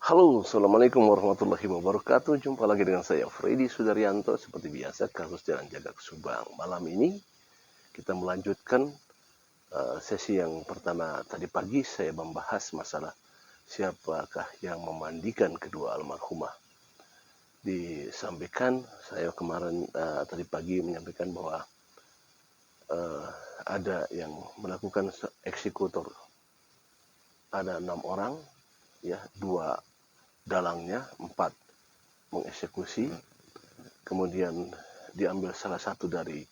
Halo, Assalamualaikum warahmatullahi wabarakatuh. Jumpa lagi dengan saya, Freddy Sudaryanto. Seperti biasa, kasus Jalan Jagak Subang. Malam ini kita melanjutkan sesi yang pertama tadi pagi. Saya membahas masalah siapakah yang memandikan kedua almarhumah. Disampaikan, saya kemarin tadi pagi menyampaikan bahwa uh, ada yang melakukan eksekutor. Ada 6 orang, ya, 2 dalangnya, 4 mengeksekusi. Kemudian diambil salah satu dari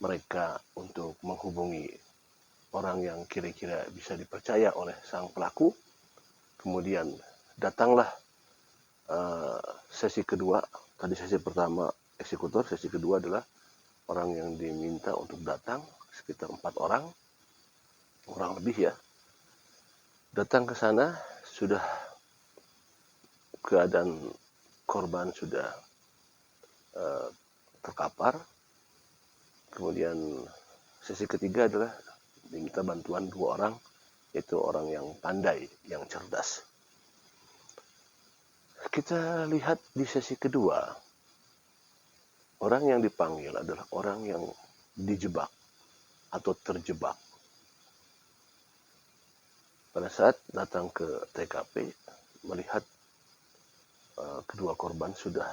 mereka untuk menghubungi orang yang kira-kira bisa dipercaya oleh sang pelaku. Kemudian datanglah sesi kedua. Tadi sesi pertama eksekutor, sesi kedua adalah orang yang diminta untuk datang, sekitar 4 orang, kurang lebih ya. Datang ke sana, sudah keadaan korban sudah terkapar. Kemudian sesi ketiga adalah diminta bantuan 2 orang, yaitu orang yang pandai, yang cerdas. Kita lihat di sesi kedua, orang yang dipanggil adalah orang yang dijebak atau terjebak. Pada saat datang ke TKP, melihat kedua korban sudah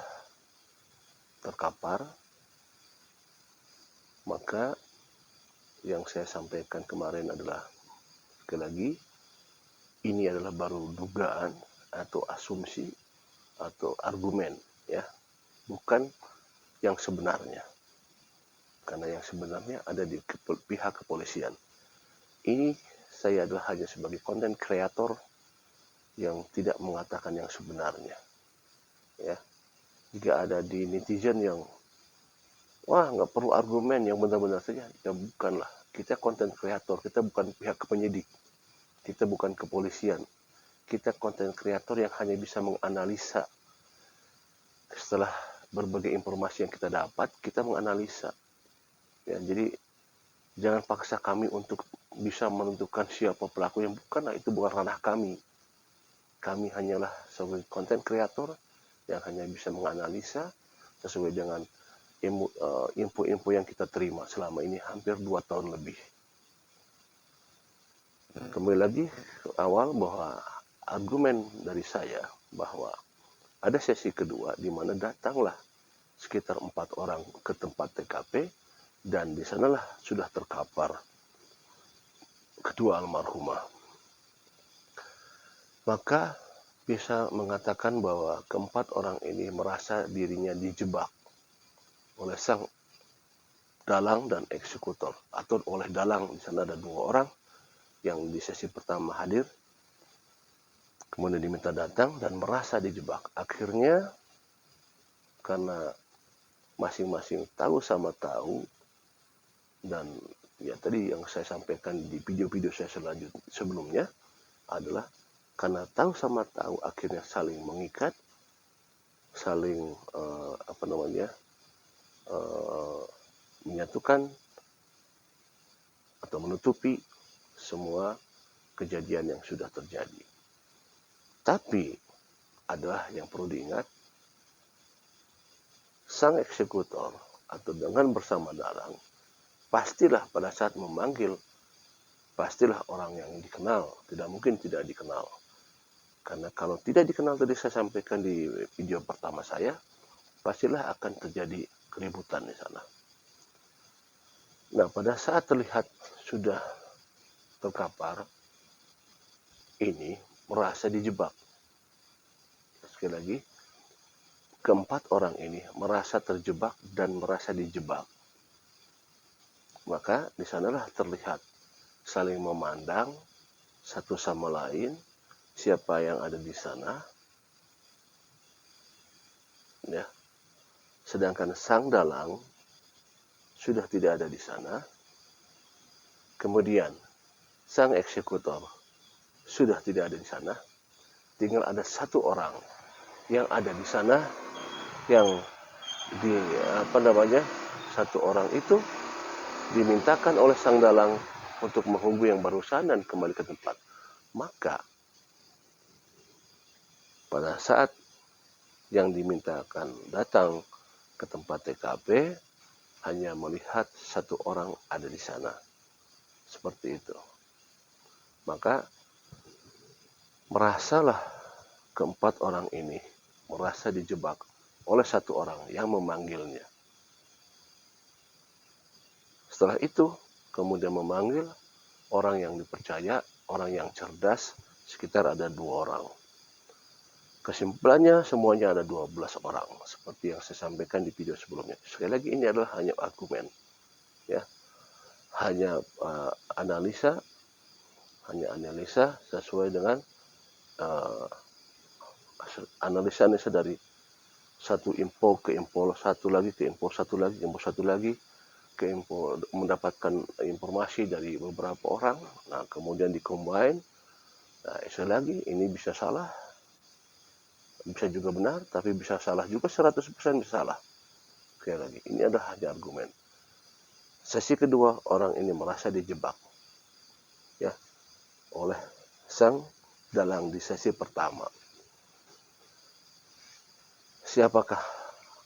terkapar, maka yang saya sampaikan kemarin adalah, sekali lagi, ini adalah baru dugaan atau asumsi atau argumen, ya, bukan yang sebenarnya. Karena yang sebenarnya ada di pihak kepolisian. Ini saya adalah hanya sebagai konten kreator yang tidak mengatakan yang sebenarnya. Ya, jika ada di netizen yang wah nggak perlu argumen yang benar-benar saja, ya bukanlah. Kita konten kreator, kita bukan pihak penyidik, kita bukan kepolisian, kita konten kreator yang hanya bisa menganalisa. Setelah berbagai informasi yang kita dapat, kita menganalisa. Ya, jadi jangan paksa kami untuk bisa menentukan siapa pelaku, yang bukanlah, itu bukan ranah kami. Kami hanyalah sebagai konten kreator yang hanya bisa menganalisa sesuai dengan info-info yang kita terima selama ini hampir 2 tahun lebih. Kembali lagi ke awal bahwa argumen dari saya bahwa ada sesi kedua di mana datanglah sekitar 4 orang ke tempat TKP dan di sanalah sudah terkapar kedua almarhumah. Maka bisa mengatakan bahwa keempat orang ini merasa dirinya dijebak oleh sang dalang dan eksekutor, atau oleh dalang. Di sana ada 2 orang yang di sesi pertama hadir, kemudian diminta datang dan merasa dijebak. Akhirnya karena masing-masing tahu sama tahu, dan ya tadi yang saya sampaikan di video-video saya sebelumnya adalah karena tahu sama tahu, akhirnya saling mengikat, saling menyatukan atau menutupi semua kejadian yang sudah terjadi. Tapi adalah yang perlu diingat, sang eksekutor atau dengan bersama dalang pastilah pada saat memanggil, pastilah orang yang dikenal, tidak mungkin tidak dikenal. Karena kalau tidak dikenal, tadi saya sampaikan di video pertama saya, pastilah akan terjadi keributan di sana. Nah, pada saat terlihat sudah terkapar, ini merasa dijebak. Sekali lagi, keempat orang ini merasa terjebak dan merasa dijebak. Maka di sanalah terlihat saling memandang satu sama lain, siapa yang ada di sana, ya. Sedangkan sang dalang sudah tidak ada di sana. Kemudian sang eksekutor sudah tidak ada di sana. Tinggal ada satu orang yang ada di sana, yang satu orang itu dimintakan oleh sang dalang untuk menghubungi yang barusan dan kembali ke tempat. Maka pada saat yang dimintakan datang ke tempat TKP hanya melihat satu orang ada di sana. Seperti itu. Maka merasalah keempat orang ini merasa dijebak oleh satu orang yang memanggilnya. Setelah itu, kemudian memanggil orang yang dipercaya, orang yang cerdas, sekitar ada 2 orang. Kesimpulannya semuanya ada 12 orang, seperti yang saya sampaikan di video sebelumnya. Sekali lagi ini adalah hanya argumen, ya, hanya analisa sesuai dengan analisa dari satu info ke info satu lagi, ke info satu lagi, ke info, mendapatkan informasi dari beberapa orang. Nah, kemudian dikombine. Nah, sekali lagi ini bisa salah, bisa juga benar, tapi bisa salah juga 100% bisa salah. Sekali lagi, ini adalah hanya argumen. Sesi kedua, orang ini merasa dijebak, ya, oleh sang dalang di sesi pertama. Siapakah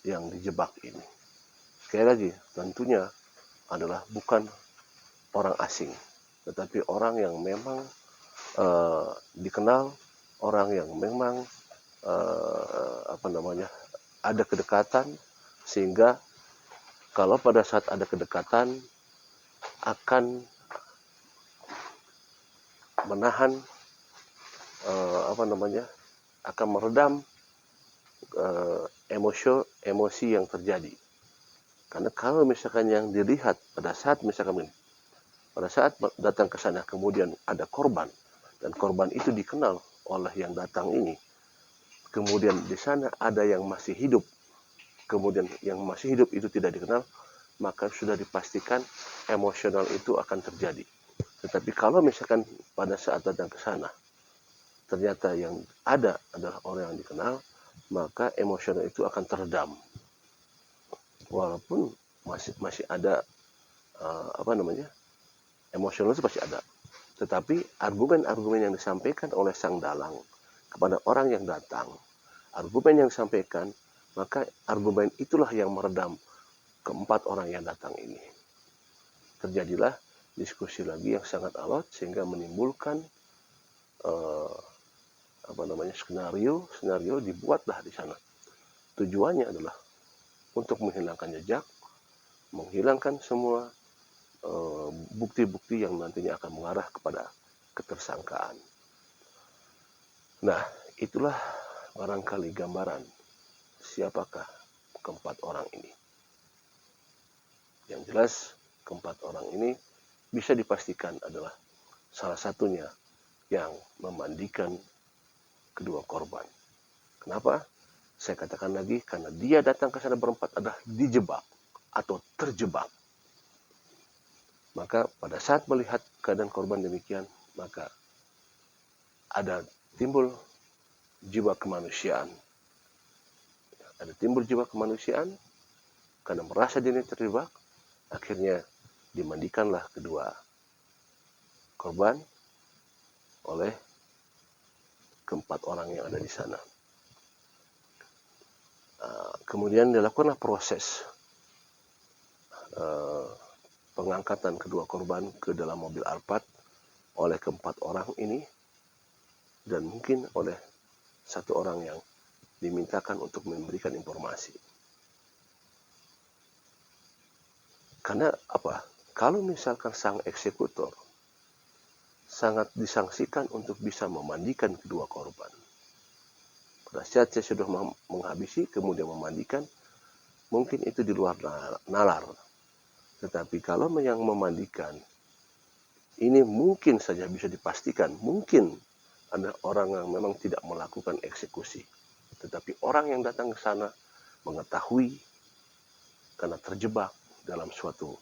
yang dijebak ini? Sekali lagi, tentunya adalah bukan orang asing, tetapi orang yang memang dikenal, orang yang memang ada kedekatan, sehingga kalau pada saat ada kedekatan akan menahan akan meredam emosi yang terjadi. Karena kalau misalkan yang dilihat pada saat datang ke sana kemudian ada korban, dan korban itu dikenal oleh yang datang ini, kemudian di sana ada yang masih hidup, kemudian yang masih hidup itu tidak dikenal, maka sudah dipastikan emosional itu akan terjadi. Tetapi kalau misalkan pada saat datang ke sana ternyata yang ada adalah orang yang dikenal, maka emosional itu akan teredam. Walaupun masih ada emosional itu pasti ada. Tetapi argumen-argumen yang disampaikan oleh sang dalang kepada orang yang datang, argumen yang disampaikan, maka argumen itulah yang meredam keempat orang yang datang ini. Terjadilah diskusi lagi yang sangat alot sehingga menimbulkan skenario dibuatlah di sana. Tujuannya adalah untuk menghilangkan jejak, menghilangkan semua bukti-bukti yang nantinya akan mengarah kepada ketersangkaan. Nah, itulah barangkali gambaran siapakah keempat orang ini. Yang jelas, keempat orang ini bisa dipastikan adalah salah satunya yang memandikan kedua korban. Kenapa? Saya katakan lagi, karena dia datang ke sana berempat adalah dijebak atau terjebak. Maka pada saat melihat keadaan korban demikian, maka ada timbul jiwa kemanusiaan. Ada timbul jiwa kemanusiaan karena merasa diri terjebak, akhirnya dimandikanlah kedua korban oleh keempat orang yang ada di sana. Kemudian dilakukanlah proses pengangkatan kedua korban ke dalam mobil Alphard oleh keempat orang ini, dan mungkin oleh satu orang yang dimintakan untuk memberikan informasi. Karena apa? Kalau misalkan sang eksekutor sangat disangsikan untuk bisa memandikan kedua korban, pada saat saya sudah menghabisi kemudian memandikan, mungkin itu di luar nalar. Tetapi kalau yang memandikan ini mungkin saja bisa dipastikan, mungkin ada orang yang memang tidak melakukan eksekusi. Tetapi orang yang datang ke sana mengetahui karena terjebak dalam suatu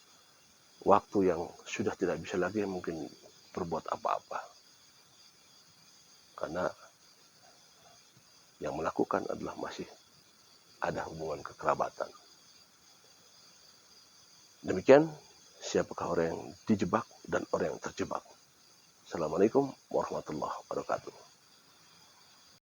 waktu yang sudah tidak bisa lagi mungkin berbuat apa-apa. Karena yang melakukan adalah masih ada hubungan kekerabatan. Demikian, siapakah orang yang dijebak dan orang yang terjebak. Assalamualaikum warahmatullahi wabarakatuh.